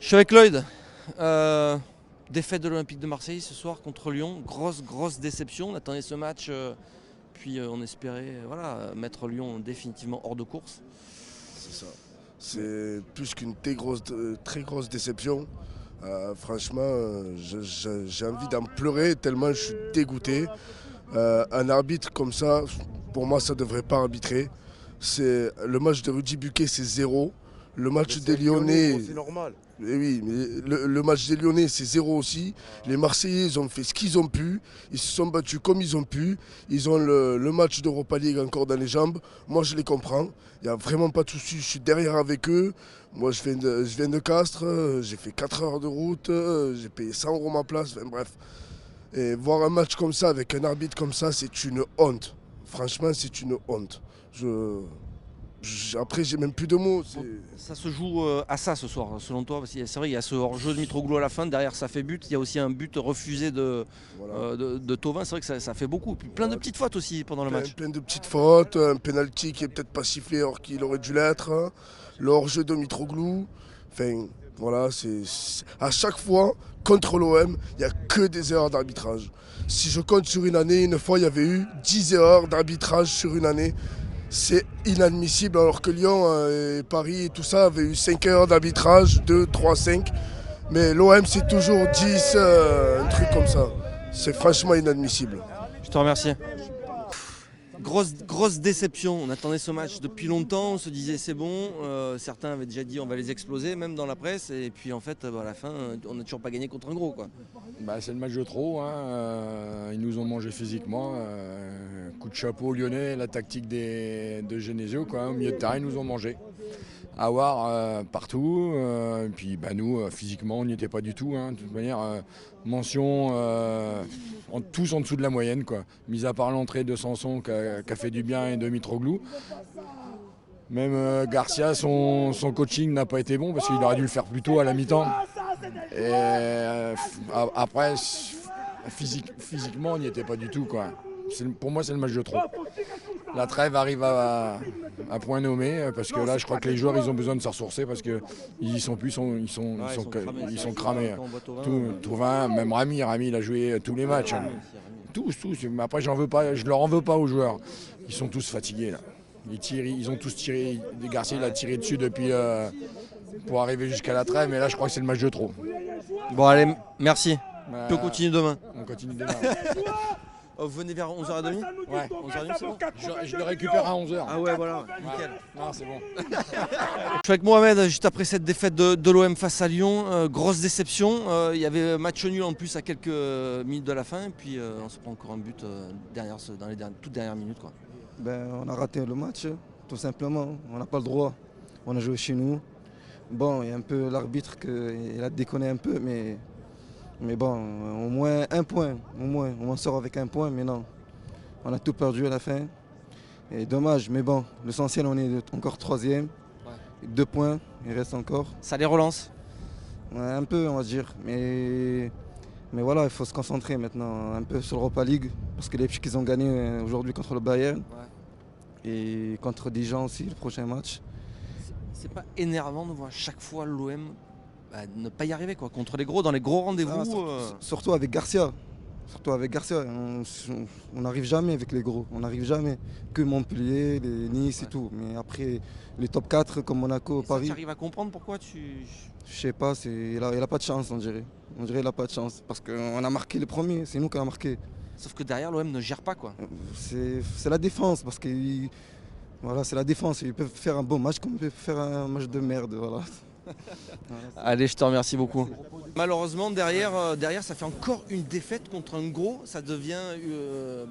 Je suis avec Lloyd. Défaite de l'Olympique de Marseille ce soir contre Lyon. Grosse déception. On attendait ce match, puis on espérait mettre Lyon définitivement hors de course. C'est ça. C'est plus qu'une très grosse déception. Franchement, j'ai envie d'en pleurer tellement je suis dégoûté. Un arbitre comme ça, pour moi, ça ne devrait pas arbitrer. Le match de Rudy Buquet, c'est 0. Le match des Lyonnais, c'est normal. oui, mais le match des Lyonnais, c'est 0 aussi. Les Marseillais, ils ont fait ce qu'ils ont pu. Ils se sont battus comme ils ont pu. Ils ont le match d'Europa League encore dans les jambes. Moi, je les comprends. Il n'y a vraiment pas de souci. Je suis derrière avec eux. Moi, je viens de Castres. J'ai fait 4 heures de route. J'ai payé 100 € ma place. Enfin, bref. Et voir un match comme ça, avec un arbitre comme ça, c'est une honte. Franchement, c'est une honte. Après, j'ai même plus de mots. Ça se joue à ça ce soir, selon toi. Parce que c'est vrai, il y a ce hors-jeu de Mitroglou à la fin. Derrière, ça fait but. Il y a aussi un but refusé de Thauvin. C'est vrai que ça fait beaucoup. Puis plein de petites fautes aussi pendant le match. Plein de petites fautes. Un penalty qui est peut-être pas sifflé alors qu'il aurait dû l'être. Le hors-jeu de Mitroglou. Enfin, voilà, à chaque fois, contre l'OM, il n'y a que des erreurs d'arbitrage. Si je compte sur une année, une fois, il y avait eu 10 erreurs d'arbitrage sur une année. C'est inadmissible alors que Lyon et Paris et tout ça avaient eu 5 heures d'arbitrage, 2, 3, 5. Mais l'OM c'est toujours 10, un truc comme ça. C'est franchement inadmissible. Je te remercie. Grosse déception. On attendait ce match depuis longtemps. On se disait c'est bon. Certains avaient déjà dit on va les exploser, même dans la presse. Et puis en fait, à la fin, on n'a toujours pas gagné contre un gros, quoi. C'est le match de trop. Ils nous ont mangé physiquement. Coup de chapeau lyonnais, la tactique de Genesio, quoi. Au milieu de terrain, ils nous ont mangé. Awar partout. Puis nous, physiquement, on n'y était pas du tout. De toute manière, mention tous en dessous de la moyenne, quoi. Mis à part l'entrée de Sanson qui a fait du bien et de Mitroglou. Même Garcia, son coaching n'a pas été bon parce qu'il aurait dû le faire plus tôt à la mi-temps. Et après, physiquement, on n'y était pas du tout, quoi. Pour moi, c'est le match de trop. La trêve arrive à point nommé parce que là, je crois que les joueurs, ils ont besoin de se ressourcer parce qu'ils y sont plus, ils sont cramés. Thauvin, même Rami, il a joué tous les matchs. Tous. Mais après, je leur en veux pas aux joueurs. Ils sont tous fatigués là. Ils ont tous tiré. Garcia, il a tiré dessus depuis pour arriver jusqu'à la trêve. Mais là, je crois que c'est le match de trop. Bon, allez, merci. On peut continuer demain. On continue demain. Vous venez vers 11h30 ? Ouais. 11h30, c'est bon ? Je le récupère à 11h. Ah ouais, voilà, nickel. Non, c'est bon. Je suis avec Mohamed, juste après cette défaite de l'OM face à Lyon. Grosse déception. Il y avait match nul en plus à quelques minutes de la fin. Et puis on se prend encore un but dans les toutes dernières minutes, quoi. On a raté le match, tout simplement. On n'a pas le droit. On a joué chez nous. Bon, il y a un peu l'arbitre qui a déconné un peu, mais bon, au moins un point. On sort avec un point, mais non. On a tout perdu à la fin. Et dommage, mais bon, l'essentiel, on est encore 3e. Ouais. 2 points, il reste encore. Ça les relance ? Ouais, un peu, on va dire. Mais voilà, il faut se concentrer maintenant un peu sur l'Europa League. Parce que les petits qu'ils ont gagné aujourd'hui contre le Bayern. Ouais. Et contre Dijon aussi, le prochain match. C'est pas énervant de voir chaque fois l'OM ne pas y arriver, quoi, contre les gros, dans les gros rendez-vous. Surtout avec Garcia. On n'arrive jamais avec les gros. On n'arrive jamais. Que Montpellier, les Nice et tout. Mais après, les top 4 comme Monaco, Paris. Tu arrives à comprendre pourquoi Je sais pas, il a pas de chance, on dirait. On dirait qu'il a pas de chance. Parce qu'on a marqué le premier, c'est nous qui avons marqué. Sauf que derrière, l'OM ne gère pas, quoi. C'est la défense, parce que voilà, c'est la défense. Ils peuvent faire un bon match comme ils peuvent faire un match de merde. Voilà. Allez, je te remercie beaucoup. Malheureusement, derrière, ça fait encore une défaite contre un gros. Ça devient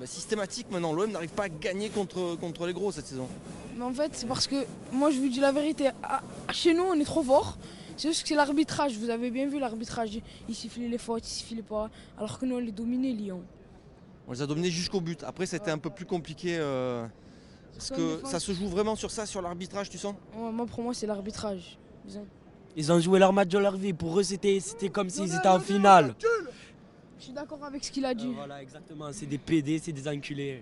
systématique maintenant. L'OM n'arrive pas à gagner contre les gros cette saison. Mais en fait, c'est parce que moi, je vous dis la vérité. Chez nous, on est trop fort. C'est juste que c'est l'arbitrage. Vous avez bien vu l'arbitrage. Il sifflait les fautes, il sifflait pas. Alors que nous, on les dominait, Lyon. On les a dominés jusqu'au but. Après, c'était un peu plus compliqué. Parce que ça se joue vraiment sur ça, sur l'arbitrage, tu sens ? Moi, pour moi, c'est l'arbitrage. Ils ont joué leur match de leur vie. Pour eux, c'était comme s'ils étaient en finale. Je suis d'accord avec ce qu'il a dit. Voilà, exactement. C'est des PD, c'est des enculés.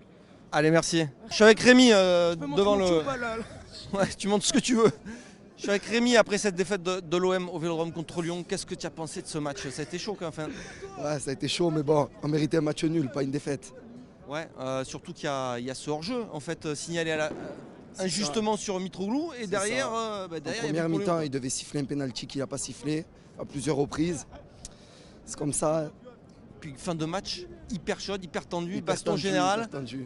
Allez, merci. Je suis avec Rémi devant le... Ouais, tu montes ce que tu veux. Je Je suis avec Rémi après cette défaite de l'OM au Vélodrome contre Lyon. Qu'est-ce que tu as pensé de ce match? Ça a été chaud quand même. Ouais, ça a été chaud, mais bon, on méritait un match nul, pas une défaite. Ouais, surtout qu'il y a ce hors-jeu en fait signalé injustement sur Mitroglou et derrière, En il y avait première pour mi-temps, Lyon. il devait siffler un penalty qu'il n'a pas sifflé à plusieurs reprises. C'est comme ça. Puis fin de match hyper chaude, hyper tendue, Hyper baston tendu, général. hyper tendu.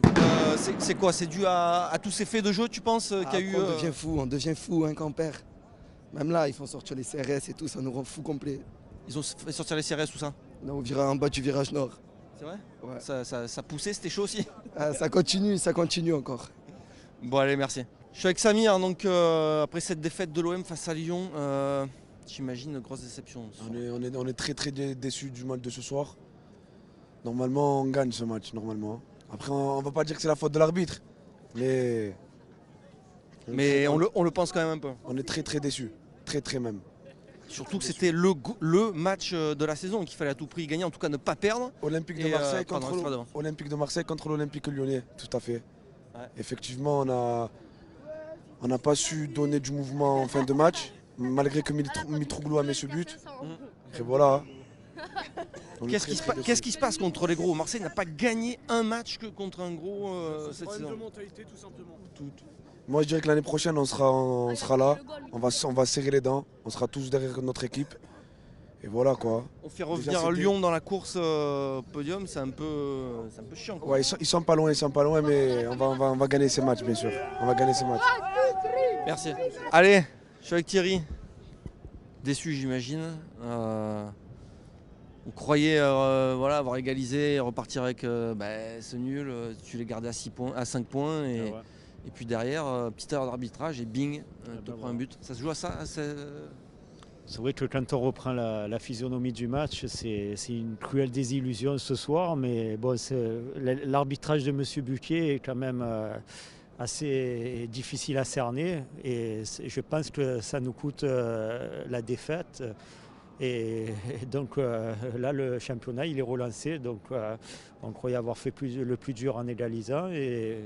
C'est quoi? C'est dû à tous ces faits de jeu, tu penses qu'il y a eu On devient fou hein, quand on perd. Même là, ils font sortir les CRS et tout, ça nous rend fou complet. Ils ont fait sortir les CRS, tout ça? Là, on vira en bas du virage nord. C'est vrai? Ouais. Ça poussait, c'était chaud aussi. Ah, ça continue encore. Bon allez, merci. Je suis avec Samir, donc après cette défaite de l'OM face à Lyon, j'imagine une grosse déception. On est très très déçus du match de ce soir. Normalement, on gagne ce match, normalement. Après, on ne va pas dire que c'est la faute de l'arbitre, mais on le pense quand même un peu. on est très très déçus, très très même. Surtout que c'était le match de la saison qu'il fallait à tout prix gagner, en tout cas ne pas perdre. Olympique de Et, Marseille pardon, contre c'est pas devant. Olympique de Marseille contre l'Olympique Lyonnais, tout à fait. Ouais. Effectivement, on n'a pas su donner du mouvement en fin de match, malgré que Mitroglou a mis ce but. Et voilà. On est Qu'est-ce très, qui, très déçus. qu'est-ce qui se passe contre les gros? Marseille n'a pas gagné un match que contre un gros cette saison. mentalité tout simplement. Moi, je dirais que l'année prochaine, on sera là, on va serrer les dents, on sera tous derrière notre équipe. Et voilà quoi. On fait Déjà, revenir c'était- Lyon dans la course podium, c'est un peu chiant. Quoi. Ouais, ils sont pas loin, mais on va gagner ces matchs, bien sûr. On va gagner ces matchs. Merci. Allez, je suis avec Thierry. Déçu, j'imagine. On croyait avoir égalisé et repartir avec ce nul. Tu l'as gardé à 5 points. Et puis derrière, petite erreur d'arbitrage et bing, te prends un but. Ça se joue à ça? C'est vrai que quand on reprend la physionomie du match, c'est une cruelle désillusion ce soir, mais bon, l'arbitrage de M. Buquet est quand même assez difficile à cerner et je pense que ça nous coûte la défaite. Et donc là, le championnat, il est relancé, donc on croyait avoir fait le plus dur en égalisant et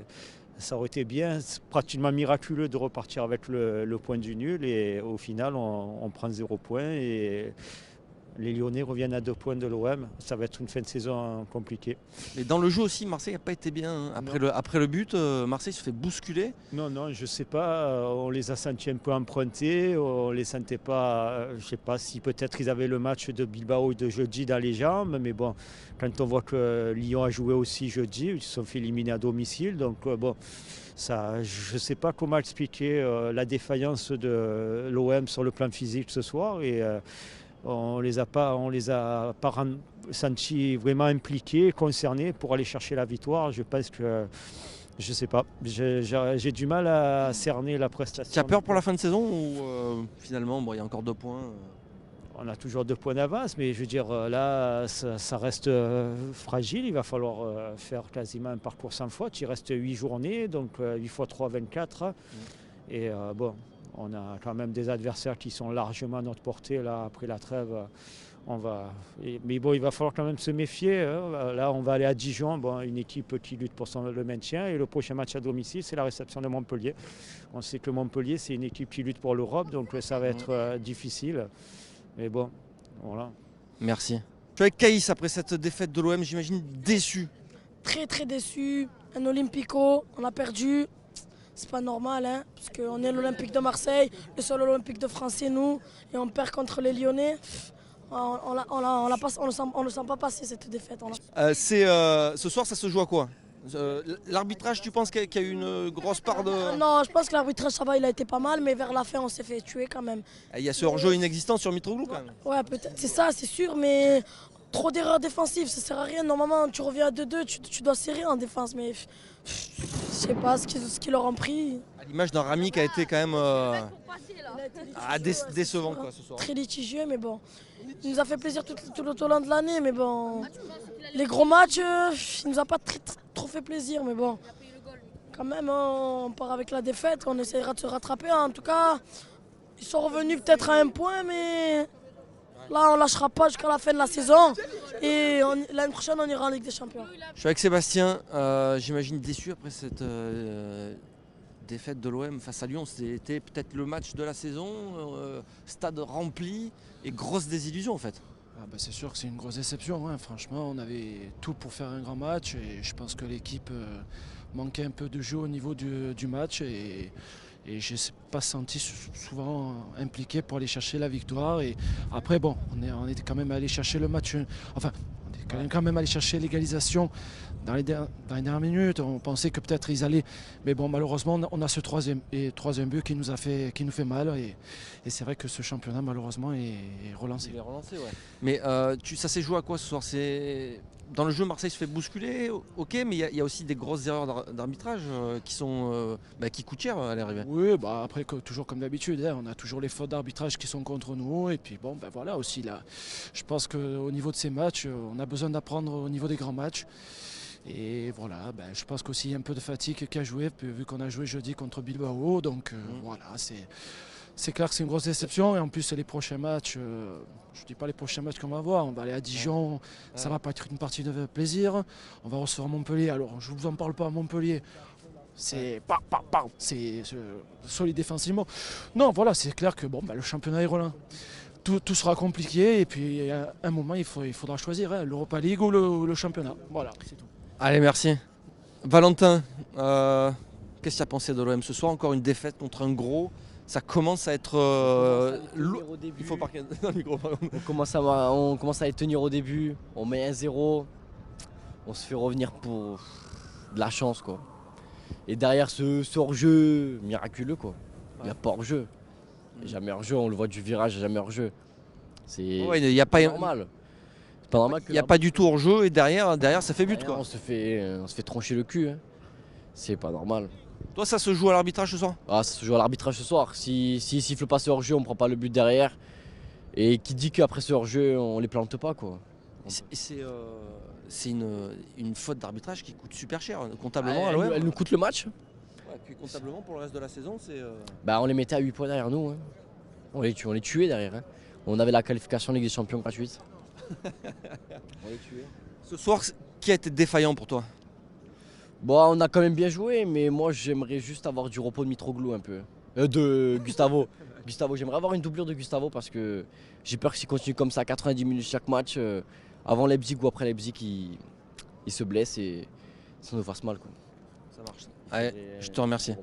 ça aurait été bien, pratiquement miraculeux de repartir avec le point du nul et au final on prend 0 point et les Lyonnais reviennent à 2 points de l'OM. Ça va être une fin de saison compliquée. Mais dans le jeu aussi, Marseille n'a pas été bien. Hein. Après le but, Marseille se fait bousculer. Non, je sais pas, on les a sentis un peu empruntés, on les sentait pas, je sais pas si peut-être ils avaient le match de Bilbao de jeudi dans les jambes, mais bon, quand on voit que Lyon a joué aussi jeudi, ils se sont fait éliminer à domicile, donc bon, ça, je sais pas comment expliquer la défaillance de l'OM sur le plan physique ce soir et on les a pas sentis vraiment impliqués, concernés pour aller chercher la victoire. Je pense que, je sais pas, j'ai du mal à cerner la prestation. Tu as peur pour la fin de saison ou finalement il y a encore 2 points On a toujours 2 points d'avance, mais je veux dire, là, ça reste fragile. Il va falloir faire quasiment un parcours sans faute. Il reste 8 journées, donc 8 x 3, 24. Et bon, on a quand même des adversaires qui sont largement à notre portée là, après la trêve. Mais bon, il va falloir quand même se méfier. Hein. Là, on va aller à Dijon, bon, une équipe qui lutte pour le maintien. Et le prochain match à domicile, c'est la réception de Montpellier. On sait que Montpellier, c'est une équipe qui lutte pour l'Europe, donc ça va être difficile. Mais bon, voilà. Merci. Je suis avec Caïs après cette défaite de l'OM, j'imagine déçu. Très très déçu. Un Olympico, on a perdu. C'est pas normal, hein, parce qu'on est l'Olympique de Marseille, le seul Olympique de France c'est nous, et on perd contre les Lyonnais. On ne sent pas passer cette défaite. Ce soir, ça se joue à quoi? L'arbitrage, tu penses qu'il y a eu une grosse part de... Non, je pense que l'arbitrage, ça va, il a été pas mal, mais vers la fin, on s'est fait tuer quand même. Il y a ce hors-jeu inexistant sur Mitroglou quand même. Ouais, peut-être, c'est ça, c'est sûr, mais trop d'erreurs défensives, ça sert à rien. Normalement, tu reviens à 2-2, tu dois serrer en défense, mais je sais pas ce qu'ils leur ont pris. À l'image d'un Rami qui a été quand même décevant quoi, ce soir. Très litigieux, mais bon. Il nous a fait plaisir tout au long de l'année, mais bon. Les gros matchs, il nous a pas trop fait plaisir, mais bon. Quand même, on part avec la défaite, on essaiera de se rattraper. En tout cas, ils sont revenus peut-être à 1 point, mais là, on lâchera pas jusqu'à la fin de la saison. Et l'année prochaine, on ira en Ligue des Champions. Je suis avec Sébastien, j'imagine déçu après cette défaite de l'OM face à Lyon, c'était peut-être le match de la saison, stade rempli et grosse désillusion en fait. Ah bah c'est sûr que c'est une grosse déception, hein. Franchement on avait tout pour faire un grand match et je pense que l'équipe manquait un peu de jeu au niveau du match et je ne suis pas senti souvent impliqué pour aller chercher la victoire. Et après bon, on était quand même allé chercher le match, enfin on est quand même allé chercher l'égalisation dans les dernières minutes. On pensait que peut-être ils allaient, mais bon malheureusement on a ce troisième but qui nous fait mal et c'est vrai que ce championnat malheureusement est relancé. Il est relancé, ouais. Mais ça s'est joué à quoi ce soir? Dans le jeu, Marseille se fait bousculer, ok, mais il y a aussi des grosses erreurs d'arbitrage qui coûtent cher à l'arrivée. Oui, bah après toujours comme d'habitude, hein, on a toujours les fautes d'arbitrage qui sont contre nous et puis bon ben voilà aussi là, je pense qu'au niveau de ces matchs, on a besoin d'apprendre au niveau des grands matchs. Et voilà, je pense qu'aussi il y a un peu de fatigue qui a joué, vu qu'on a joué jeudi contre Bilbao. Donc voilà, c'est clair que c'est une grosse déception. Et en plus, les prochains matchs, je ne dis pas les prochains matchs qu'on va avoir. On va aller à Dijon, ça va pas être une partie de plaisir. On va recevoir Montpellier. Alors, je ne vous en parle pas à Montpellier. C'est solide défensivement. Non, voilà, c'est clair que le championnat est relent. Tout sera compliqué et puis à un moment, il faudra choisir l'Europa League ou le championnat. Voilà, c'est tout. Allez, merci. Valentin, qu'est-ce que tu as pensé de l'OM ce soir? Encore une défaite contre un gros. Ça commence à être lourd. Il faut parler dans le micro. On commence à les tenir au début. On met 1-0. On se fait revenir pour de la chance, quoi. Et derrière ce hors-jeu miraculeux, quoi. Il n'y a pas hors-jeu. Jamais hors-jeu, on le voit du virage, jamais hors-jeu. C'est normal. C'est pas normal. Il n'y a pas du tout hors-jeu et derrière ça fait but, quoi. On se fait trancher le cul. Hein. C'est pas normal. Toi, ça se joue à l'arbitrage ce soir? Ah, ça se joue à l'arbitrage ce soir. S'il siffle pas ce hors-jeu, on prend pas le but derrière. Et qui dit qu'après ce hors-jeu, on les plante pas, quoi. C'est une faute d'arbitrage qui coûte super cher, comptablement à l'OM. Elle nous coûte le match. Ouais, puis comptablement, pour le reste de la saison, c'est... On les mettait à 8 points derrière nous. Hein. On les tuait derrière. Hein. On avait la qualification Ligue des Champions gratuite. On les tuait. Ce soir, qui a été défaillant pour toi? Bon, on a quand même bien joué, mais moi j'aimerais juste avoir du repos de Mitroglou un peu. De Gustavo. Gustavo, j'aimerais avoir une doublure de Gustavo parce que j'ai peur que s'il continue comme ça à 90 minutes chaque match, avant Leipzig ou après Leipzig, il se blesse et ça nous fasse mal, quoi. Ça marche. Allez, je te remercie.